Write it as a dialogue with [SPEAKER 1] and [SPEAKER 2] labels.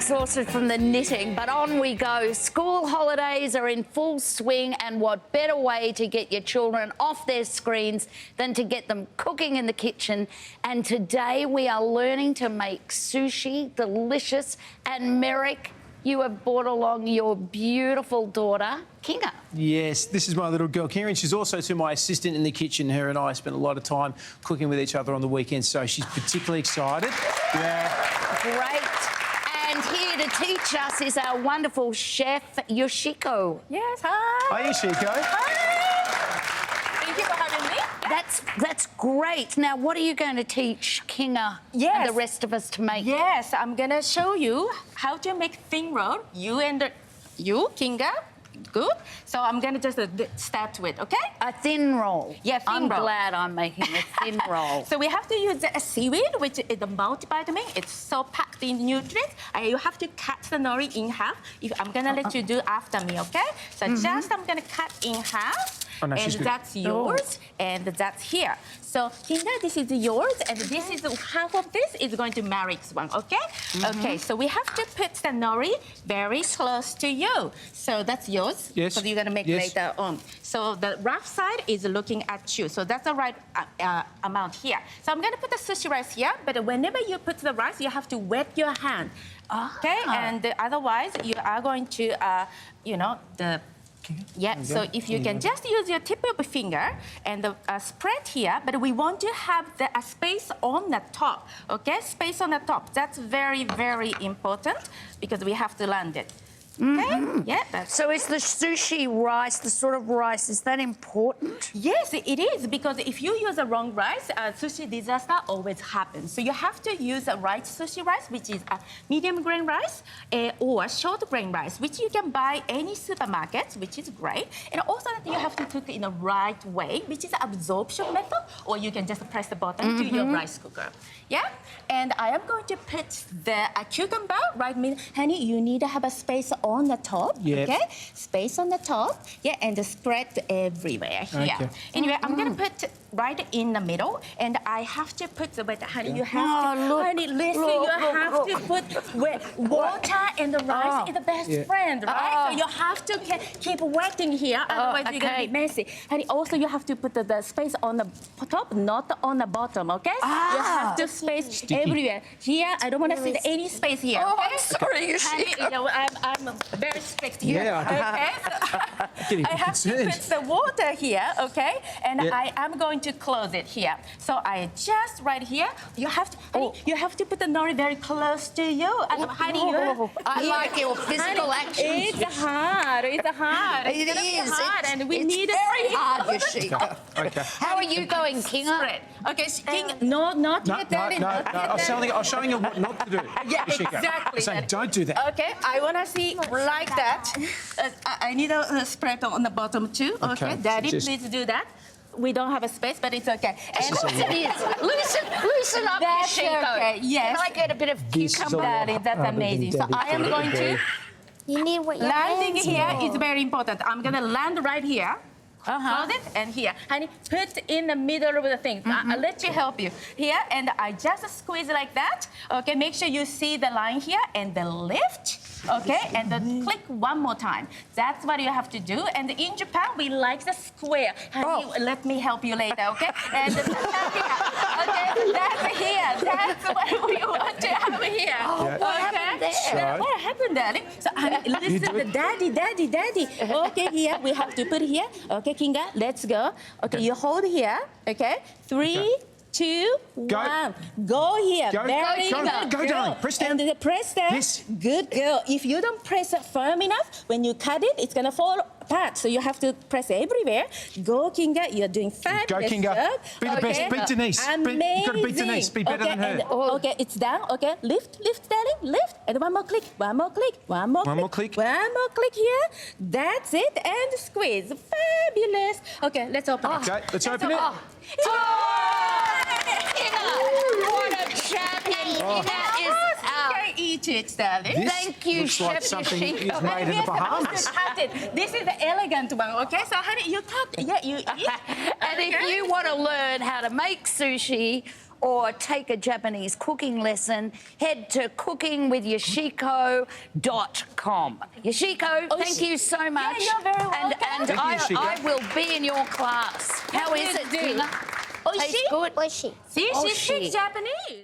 [SPEAKER 1] exhausted from the knitting, but on we go. School holidays are in full swing, and what better way to get your children off their screens than to get them cooking in the kitchen. And today we are learning to make sushi, delicious. And Merrick, you have brought along your beautiful daughter, Kinga.
[SPEAKER 2] Yes, this is my little girl, Kinga, and she's also to my assistant in the kitchen. Her and I spend a lot of time cooking with each other on the weekends, so she's particularly excited. Yeah.
[SPEAKER 1] Great. And here to teach us is our wonderful chef, Yoshiko.
[SPEAKER 3] Yes, hi.
[SPEAKER 2] Hi, Yoshiko.
[SPEAKER 3] Hi. Thank you for having me.
[SPEAKER 1] That's great. Now, what are you going to teach Kinga and the rest of us to make?
[SPEAKER 3] Yes, I'm going to show you how to make thin roll. You, Kinga. Good. So I'm going to just start with, okay?
[SPEAKER 1] A thin roll.
[SPEAKER 3] Yeah, thin
[SPEAKER 1] I'm
[SPEAKER 3] roll.
[SPEAKER 1] glad I'm making a thin roll.
[SPEAKER 3] So we have to use a seaweed, which is a multivitamin. It's so packed in nutrients. You have to cut the nori in half. I'm going to let you do after me, okay? So just I'm going to cut in half.
[SPEAKER 2] Oh, no,
[SPEAKER 3] and that's yours, and that's here. So, Kinga, this is yours, and this is half of this is going to Merrick's one, okay? Okay, so we have to put the nori very close to you. So that's yours.
[SPEAKER 2] Yes.
[SPEAKER 3] So you're going to make later on. So the rough side is looking at you. So that's the right amount here. So I'm going to put the sushi rice here, but whenever you put the rice, you have to wet your hand. Okay? And otherwise, you are going to, so if you can just use your tip of your finger and spread here, but we want to have the space on the top, okay? Space on the top. That's very, very important because we have to land it. Okay? Yeah.
[SPEAKER 1] So is the sushi rice, the sort of rice, is that important?
[SPEAKER 3] Yes, it is, because if you use the wrong rice, sushi disaster always happens. So you have to use a right sushi rice, which is a medium grain rice, or short grain rice, which you can buy any supermarkets, which is great. And also that you have to cook in the right way, which is absorption method, or you can just press the button to your rice cooker. Yeah? And I am going to put the cucumber, right? Honey, you need to have a space on the top, okay? Space on the top, and spread everywhere here. Okay. Anyway, I'm going to put right in the middle, and I have to put the honey, you have to, honey, listen, you have to put water and the rice is the best friend, right? So you have to keep wetting here, otherwise you're going to be messy. Honey, also you have to put the space on the top, not on the bottom, okay? You have to space everywhere. Here, I don't want to see any space here.
[SPEAKER 1] Oh, I'm sorry,
[SPEAKER 3] Yoshiko. I'm very strict here.
[SPEAKER 2] Yeah,
[SPEAKER 3] okay? So I have to put the water here, okay? And I am going to close it here. So I just right here. You have to put the nori very close to you.
[SPEAKER 1] I like your physical actions.
[SPEAKER 3] It's hard. It's hard.
[SPEAKER 1] It is
[SPEAKER 3] hard, and we need
[SPEAKER 1] very hard, Yoshiko.
[SPEAKER 2] Okay.
[SPEAKER 1] How are you going, Kinga?
[SPEAKER 3] Okay, Kinga, not yet, Daddy.
[SPEAKER 2] No. I'm showing you what not to do.
[SPEAKER 3] Yeah,
[SPEAKER 2] Yoshiko.
[SPEAKER 3] exactly.
[SPEAKER 2] I'm saying don't do that.
[SPEAKER 3] Okay, I want to see like that. I need a spread on the bottom too. Okay, Daddy, please do that. We don't have a space, but it's okay.
[SPEAKER 1] And it is. Loosen up, Yoshiko.
[SPEAKER 3] Okay, yes.
[SPEAKER 1] Can I get a bit of cucumber?
[SPEAKER 3] Daddy, that's amazing. So I am going to...
[SPEAKER 4] You need what your
[SPEAKER 3] landing
[SPEAKER 4] hands
[SPEAKER 3] here
[SPEAKER 4] do.
[SPEAKER 3] is very important. I'm going to land right here. Hold it, and here. Honey, put in the middle of the thing. Let me help you. Here, and I just squeeze like that. Okay, make sure you see the line here, and the lift. Okay, and then click one more time. That's what you have to do. And in Japan, we like the square. Honey, let me help you later, okay? And that's here. Okay, that's here. That's what we want to have here.
[SPEAKER 1] What happened there?
[SPEAKER 3] What happened, Daddy? So, listen, Daddy. Okay, here, we have to put here. Okay, Kinga, let's go. Okay, you hold here. Okay, 3, 2, 1. Go here. Very good.
[SPEAKER 2] Go, darling. Press down.
[SPEAKER 3] And press down.
[SPEAKER 2] Yes.
[SPEAKER 3] Good girl. If you don't press it firm enough, when you cut it, it's going to fall apart. So you have to press everywhere. Go, Kinga. You're doing fabulous.
[SPEAKER 2] Go, Kinga. Be the best. Beat Denise.
[SPEAKER 3] Amazing.
[SPEAKER 2] You've got to beat Denise. Be better than her.
[SPEAKER 3] Okay, it's down. Okay, lift, darling. Lift. And one more click. One more click. One more click here. That's it. And squeeze. Fabulous. Okay, let's open it.
[SPEAKER 2] Okay, let's open it.
[SPEAKER 1] What a champion Kinga is.
[SPEAKER 3] Eat it, darling.
[SPEAKER 1] Thank you,
[SPEAKER 2] looks like
[SPEAKER 1] Chef
[SPEAKER 2] something
[SPEAKER 1] Yoshiko.
[SPEAKER 2] is made in the Bahamas.
[SPEAKER 3] This is the elegant one, okay? So, honey, you cut. Yeah, you eat.
[SPEAKER 1] And if you want to learn how to make sushi or take a Japanese cooking lesson, head to cookingwithyoshiko.com. Yoshiko, thank you so much.
[SPEAKER 3] Yeah, you're very welcome.
[SPEAKER 1] And
[SPEAKER 2] Thank you, Yoshiko.
[SPEAKER 1] I will be in your class. How is it, Kinga?
[SPEAKER 3] Oishi?
[SPEAKER 1] Tastes good?
[SPEAKER 4] Oishi.
[SPEAKER 3] See, she
[SPEAKER 1] Oishi.
[SPEAKER 3] speaks Japanese.